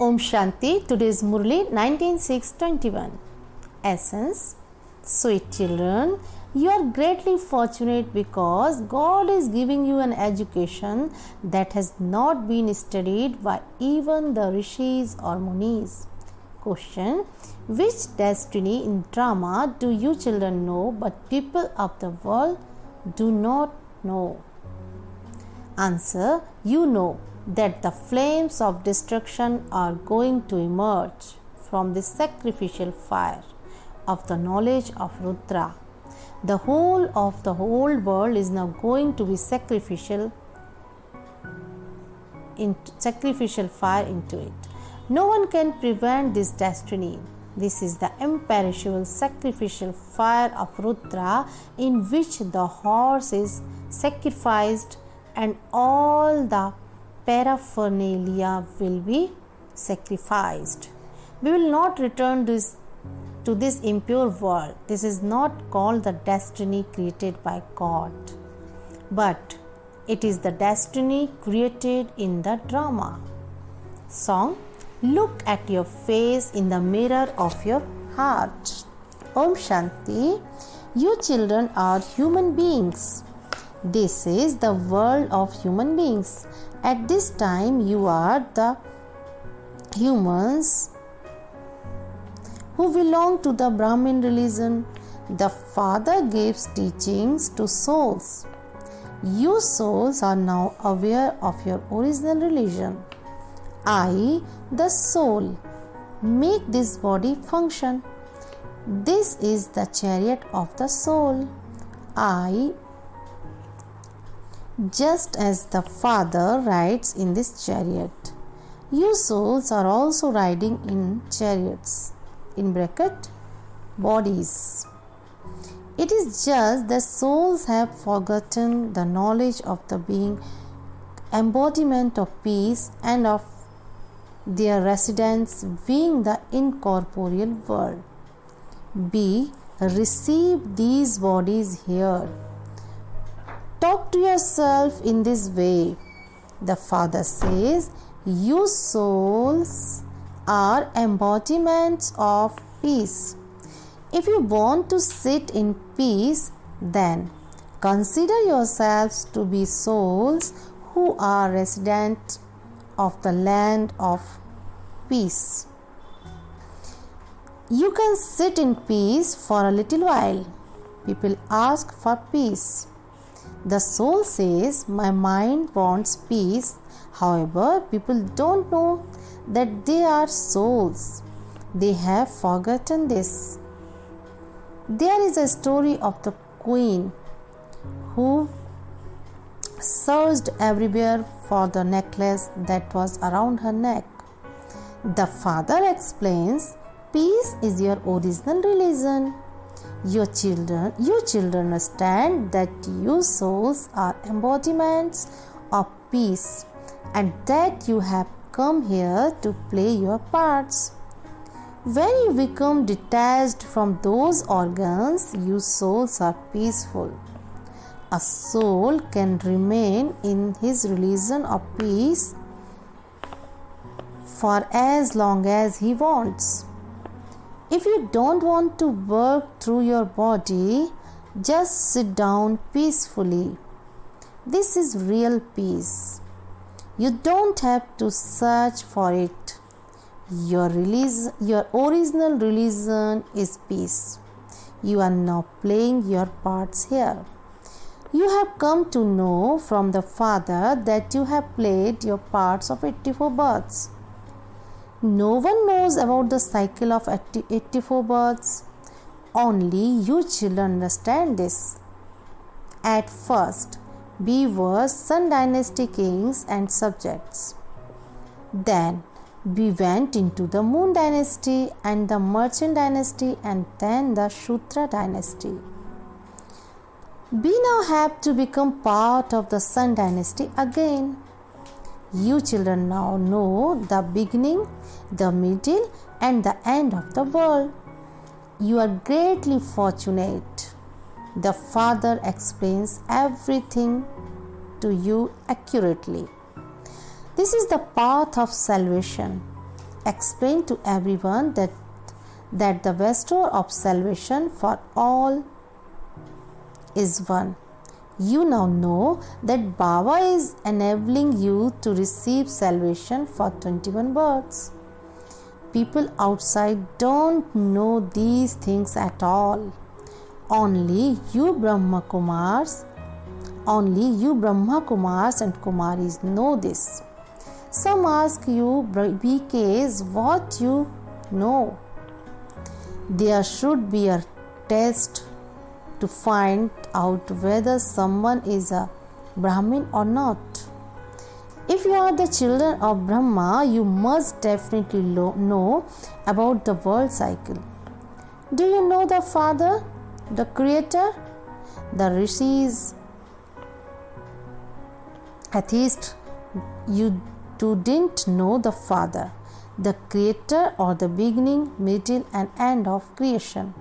Om Shanti. Today's Murli 19:6:21. Essence. Sweet children, you are greatly fortunate because God is giving you an education that has not been studied by even the rishis or munis. Question. Which destiny in drama do you children know but people of the world do not know? Answer. You know that the flames of destruction are going to emerge from the sacrificial fire of the knowledge of Rudra. The whole of the whole world is now going to be sacrificial fire into it. No one can prevent this destiny. This is the imperishable sacrificial fire of Rudra, in which the horse is sacrificed and all the paraphernalia will be sacrificed. We will not return to this impure world. This is not called the destiny created by God, but it is the destiny created in the drama. Song. Look at your face in the mirror of your heart. Om Shanti. You children are human beings. This is the world of human beings. At this time, you are the humans who belong to the Brahmin religion. The Father gives teachings to souls. You souls are now aware of your original religion. I, the soul, make this body function. This is the chariot of the soul. I, just as the Father rides in this chariot, you souls are also riding in chariots, in bracket, bodies. It is just that souls have forgotten the knowledge of the being embodiment of peace and of their residence being the incorporeal world. B. Receive these bodies here. Talk to yourself in this way. The Father says, you souls are embodiments of peace. If you want to sit in peace, then consider yourselves to be souls who are residents of the land of peace. You can sit in peace for a little while. People ask for peace. The soul says, my mind wants peace. However, people don't know that they are souls. They have forgotten this. There is a story of the queen who searched everywhere for the necklace that was around her neck. The Father explains, peace is your original religion. You children understand that you souls are embodiments of peace and that you have come here to play your parts. When you become detached from those organs, you souls are peaceful. A soul can remain in his religion of peace for as long as he wants. If you don't want to work through your body, just sit down peacefully. This is real peace. You don't have to search for it. Your original religion is peace. You are now playing your parts here. You have come to know from the Father that you have played your parts of 84 births. No one knows about the cycle of 84 births. Only you children understand this. At first, we were Sun Dynasty kings and subjects. Then, we went into the Moon Dynasty and the Merchant Dynasty and then the Shudra Dynasty. We now have to become part of the Sun Dynasty again. You children now know the beginning, the middle, and the end of the world. You are greatly fortunate. The Father explains everything to you accurately. This is the path of salvation. explain to everyone that the bestower of salvation for all is one. You now know that Baba is enabling you to receive salvation for 21 births. People outside don't know these things at all. Only you Brahma Kumars and Kumaris know this. Some ask you, BKs, what you know. There should be a test to find out whether someone is a Brahmin or not. If you are the children of Brahma, you must definitely know about the world cycle. Do you know the Father, the Creator, the Rishis? Atheist, you didn't know the Father, the Creator, or the beginning, middle, and end of creation.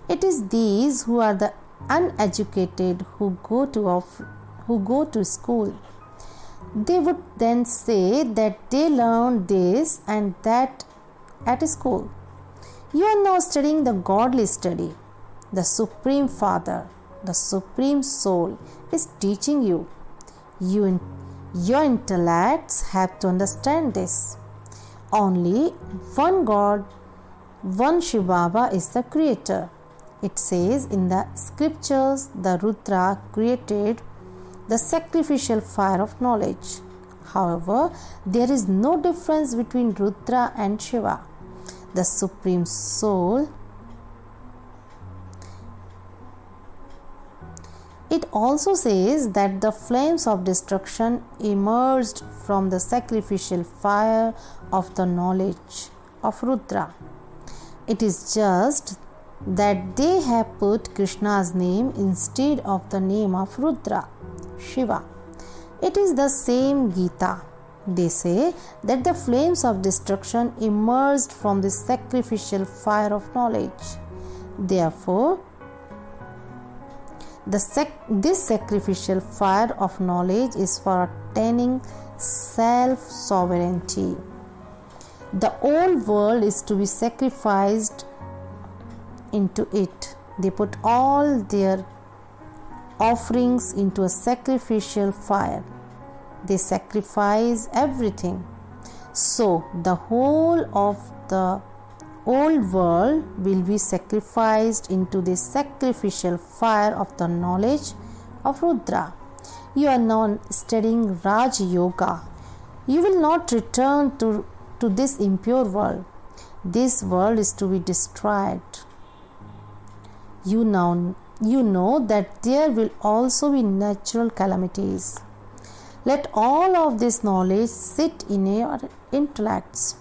It is these who are the uneducated who go to school. They would then say that they learned this and that at school. You are now studying the godly study. The Supreme Father, the Supreme Soul is teaching you. Your intellects have to understand this. Only one God, one Shiv Baba is the creator. It says in the scriptures, the Rudra created the sacrificial fire of knowledge. However, there is no difference between Rudra and Shiva, the Supreme Soul. It also says that the flames of destruction emerged from the sacrificial fire of the knowledge of Rudra. It is just that they have put Krishna's name instead of the name of Rudra, Shiva. It is the same Gita. They say that the flames of destruction emerged from the sacrificial fire of knowledge. Therefore, this sacrificial fire of knowledge is for attaining self-sovereignty. The old world is to be sacrificed into it. They put all their offerings into a sacrificial fire. They sacrifice everything. So the whole of the old world will be sacrificed into the sacrificial fire of the knowledge of Rudra. You are now studying Raj Yoga. You will not return to this impure world. This world is to be destroyed. You know that there will also be natural calamities. Let all of this knowledge sit in your intellects.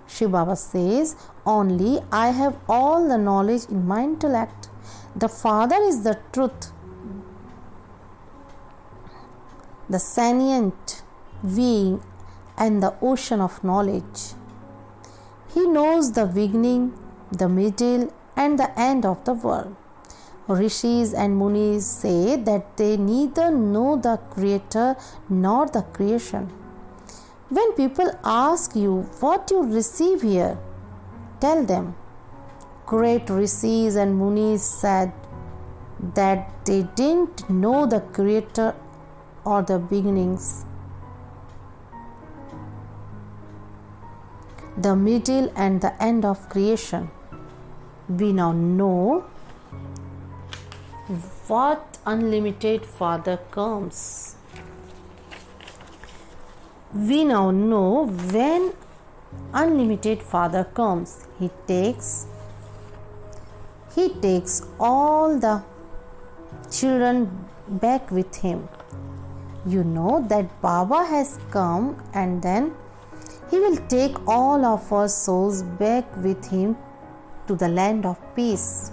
Shiv Baba says, only I have all the knowledge in my intellect. The Father is the truth, the sentient being and the ocean of knowledge. He knows the beginning, the middle, and the end of the world. Rishis and Munis say that they neither know the Creator nor the creation. When people ask you what you receive here, tell them. Great Rishis and Munis said that they didn't know the Creator or the beginnings, the middle, and the end of creation. We now know what unlimited Father comes. We now know when unlimited Father comes. He takes all the children back with him. You know that Baba has come and then he will take all of our souls back with him to the land of peace.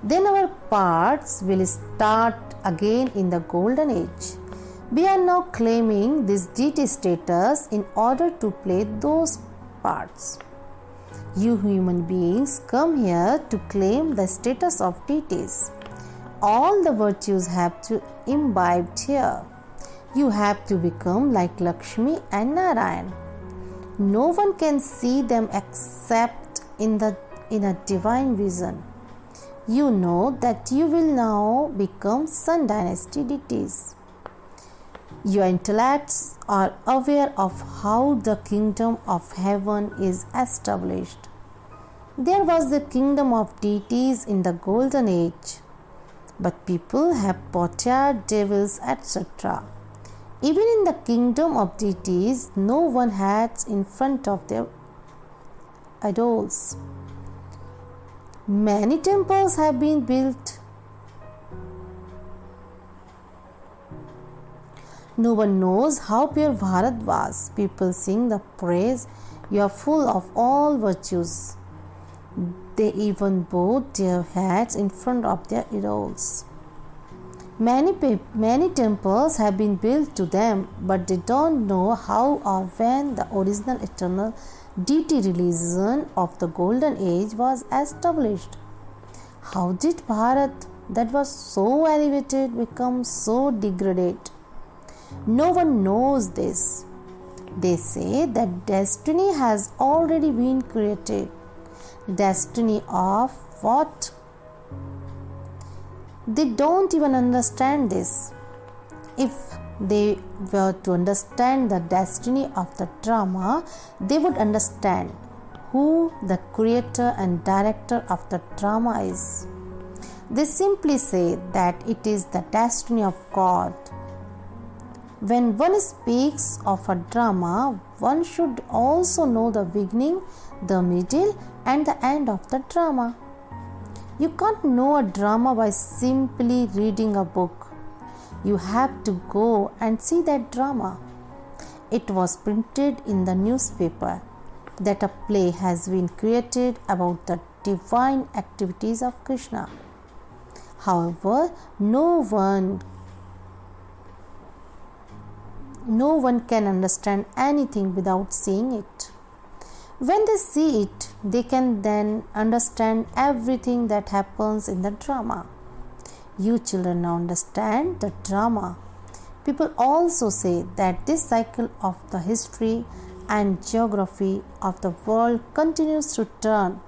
Then our parts will start again in the golden age. We are now claiming this deity status in order to play those parts. You human beings come here to claim the status of deities. All the virtues have to imbibed here. You have to become like Lakshmi and Narayan. No one can see them except in a divine vision. You know that you will now become Sun Dynasty deities. Your intellects are aware of how the kingdom of heaven is established. There was the kingdom of deities in the golden age, but people have portrayed devils, etc. Even in the kingdom of deities, no one hides in front of their idols. Many temples have been built. No one knows how pure Bharat was. People sing the praise, "You are full of all virtues." They even bowed their heads in front of their idols. Many temples have been built to them, but they don't know how or when the original eternal deity religion of the golden age was established. How did Bharat, that was so elevated, become so degraded? No one knows this. They say that destiny has already been created. Destiny of what? They don't even understand this. If they were to understand the destiny of the drama, they would understand who the creator and director of the drama is. They simply say that it is the destiny of God. When one speaks of a drama, one should also know the beginning, the middle, and the end of the drama. You can't know a drama by simply reading a book. You have to go and see that drama. It was printed in the newspaper that a play has been created about the divine activities of Krishna. However, no one can understand anything without seeing it. When they see it, they can then understand everything that happens in the drama. You children now understand the drama. People also say that this cycle of the history and geography of the world continues to turn,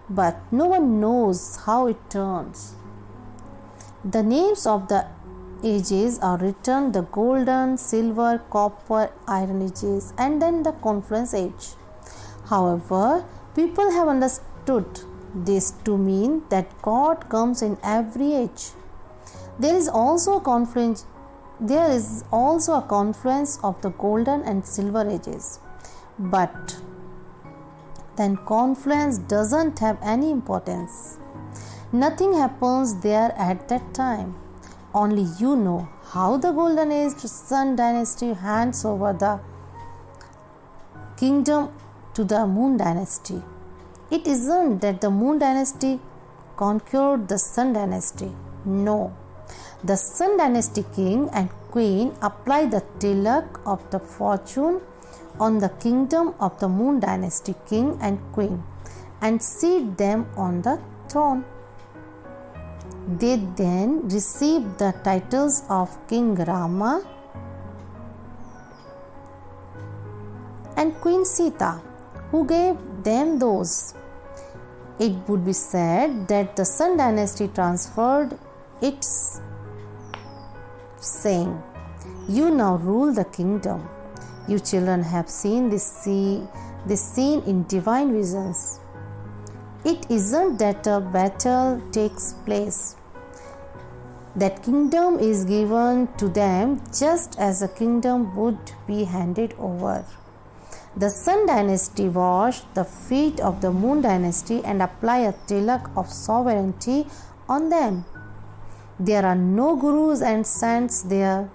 but no one knows how it turns. The names of the ages are written: the golden, silver, copper, iron ages, and then the confluence age. However, people have understood this to mean that God comes in every age. There is also a confluence of the golden and silver ages. But then confluence doesn't have any importance. Nothing happens there at that time. Only you know how the golden age Sun Dynasty hands over the kingdom to the Moon Dynasty. It isn't that the Moon Dynasty conquered the Sun Dynasty. No. The Sun Dynasty king and queen apply the tilak of the fortune on the kingdom of the Moon Dynasty king and queen and seat them on the throne. They then receive the titles of King Rama and Queen Sita. Who gave them those? It would be said that the Sun Dynasty transferred its saying, "You now rule the kingdom." You children have seen this scene in divine visions. It isn't that a battle takes place. That kingdom is given to them just as a kingdom would be handed over. The Sun Dynasty washed the feet of the Moon Dynasty and apply a tilak of sovereignty on them. There are no gurus and saints there.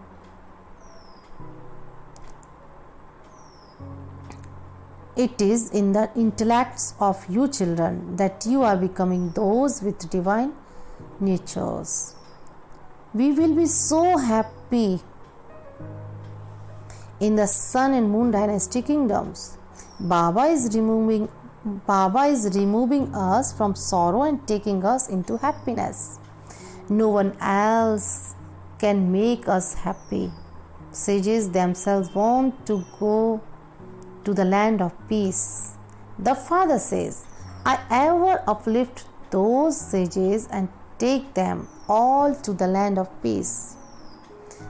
It is in the intellects of you children that you are becoming those with divine natures. We will be so happy in the Sun and Moon Dynasty kingdoms. Baba is removing us from sorrow and taking us into happiness. No one else can make us happy. Sages themselves want to go to the land of peace. The Father says, I ever uplift those sages and take them all to the land of peace.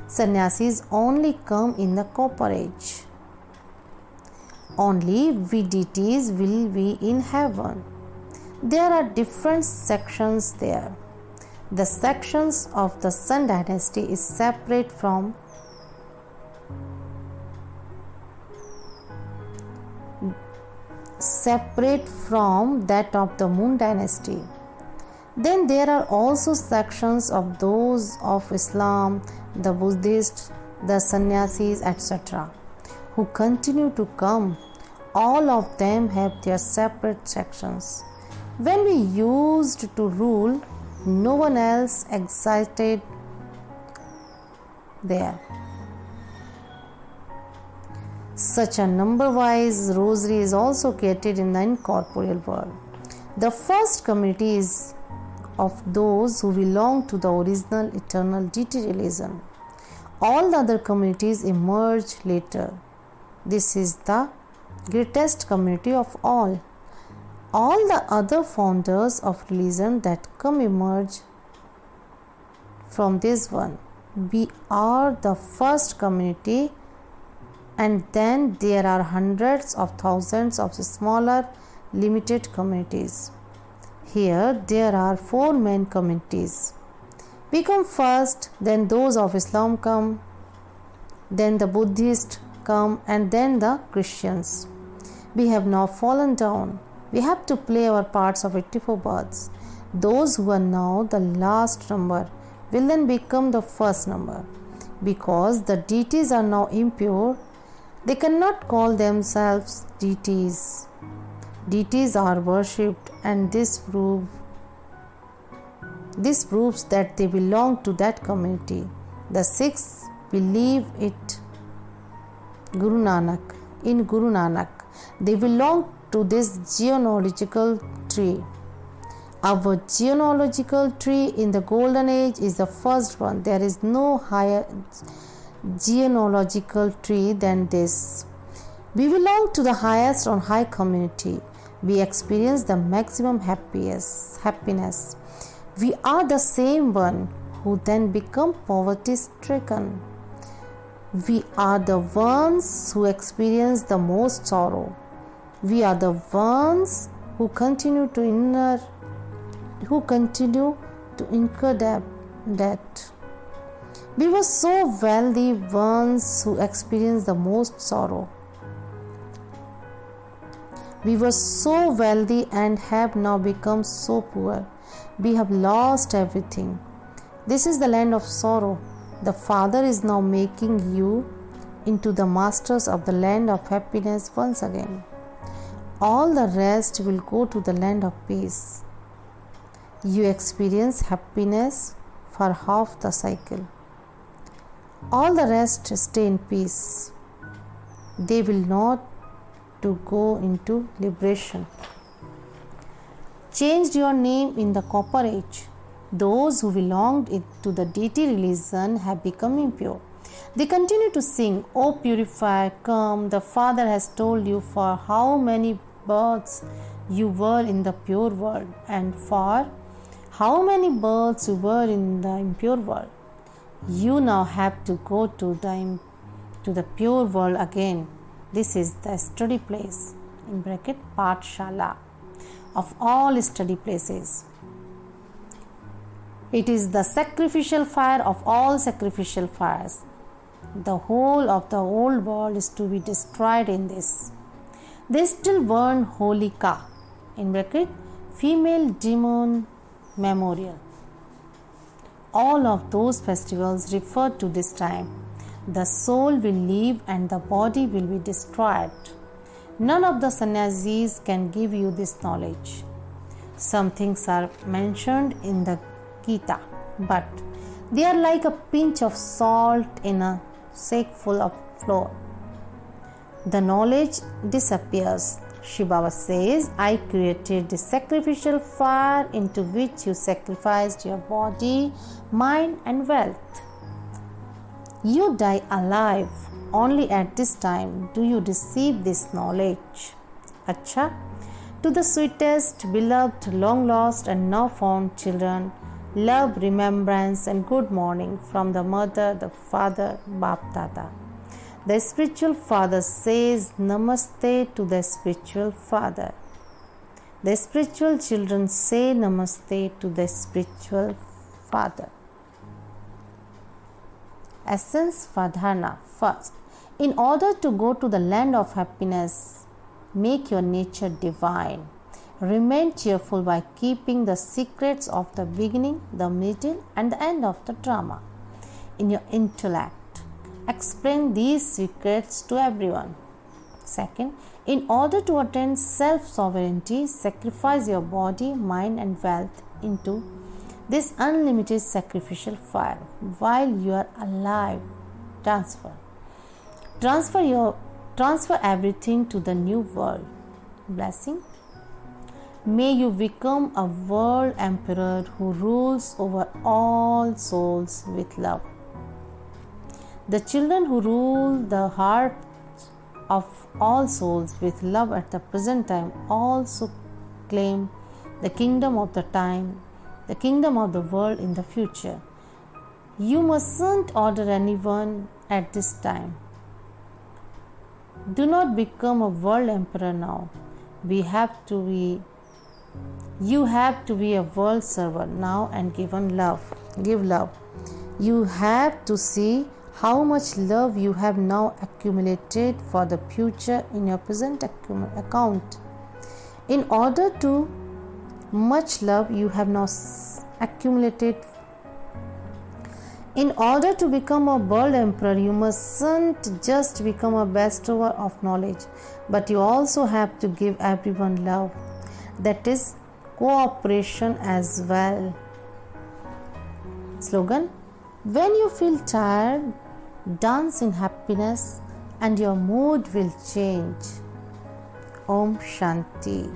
Sannyasis only come in the copper age. Only we deities will be in heaven. There are different sections there. The sections of the Sun dynasty is separate from that of the Moon dynasty. Then there are also sections of those of Islam, the Buddhists, the Sannyasis, etc., who continue to come. All of them have their separate sections. When we used to rule, no one else existed there. Such a number-wise rosary is also created in the incorporeal world. The first community is of those who belong to the original eternal deity religion. All the other communities emerge later. This is the greatest community of all. All the other founders of religion that come emerge from this one. We are the first community, and then there are hundreds of thousands of smaller limited communities. Here there are 4 main communities. We come first, then those of Islam come, then the Buddhists come, and then the Christians. We have now fallen down. We have to play our parts of 84 births. Those who are now the last number will then become the first number. Because the deities are now impure, they cannot call themselves deities. Deities are worshipped, and this proves that they belong to that community. The Sikhs believe it. In Guru Nanak, they belong to this genealogical tree. Our genealogical tree in the golden age is the first one. There is no higher genealogical tree than this. We belong to the highest on high community. We experience the maximum happiness. We are the same one who then become poverty stricken. We are the ones who experience the most sorrow. We are the ones who continue to incur debt. We were so wealthy ones who experienced the most sorrow. We were so wealthy and have now become so poor. We have lost everything. This is the land of sorrow. The Father is now making you into the masters of the land of happiness once again. All the rest will go to the land of peace. You experience happiness for half the cycle. All the rest stay in peace. They will not to go into liberation. Changed your name in the copper age. Those who belonged to the deity religion have become impure. They continue to sing, "O purifier, come, the Father has told you for how many births you were in the pure world, and for how many births you were in the impure world. You now have to go to the pure world again. This is the study place (Pathshala) of all study places. It is the sacrificial fire of all sacrificial fires. The whole of the old world is to be destroyed in this. They still burn Holika (female demon memorial). All of those festivals refer to this time. The soul will leave and the body will be destroyed. None of the sannyasis can give you this knowledge. Some things are mentioned in the Gita, but they are like a pinch of salt in a sack full of flour. The knowledge disappears. Shiva Baba says, I created the sacrificial fire into which you sacrificed your body, mind, and wealth. You die alive only at this time do you receive this knowledge. Acha? To the sweetest, beloved, long lost, and now found children, love, remembrance, and good morning from the mother, the father, Bap Dada. The spiritual father says Namaste to the spiritual father. The spiritual children say Namaste to the spiritual father. Essence Vadhana. First, in order to go to the land of happiness, make your nature divine. Remain cheerful by keeping the secrets of the beginning, the middle, and the end of the drama in your intellect. Explain these secrets to everyone. Second, in order to attain self-sovereignty, sacrifice your body, mind, and wealth into this unlimited sacrificial fire while you are alive. Transfer everything to the new world. Blessing. May you become a world emperor who rules over all souls with love. The children who rule the hearts of all souls with love at the present time also claim the kingdom of the time, the kingdom of the world in the future. You mustn't order anyone at this time. Do not become a world emperor now. You have to be a world servant now and give love. You have to see how much love you have now accumulated for the future in your present account. In order to much love you have now accumulated. In order to become a world emperor, you mustn't just become a bestower of knowledge, but you also have to give everyone love. That is cooperation as well. Slogan: when you feel tired, dance in happiness and your mood will change. Om Shanti.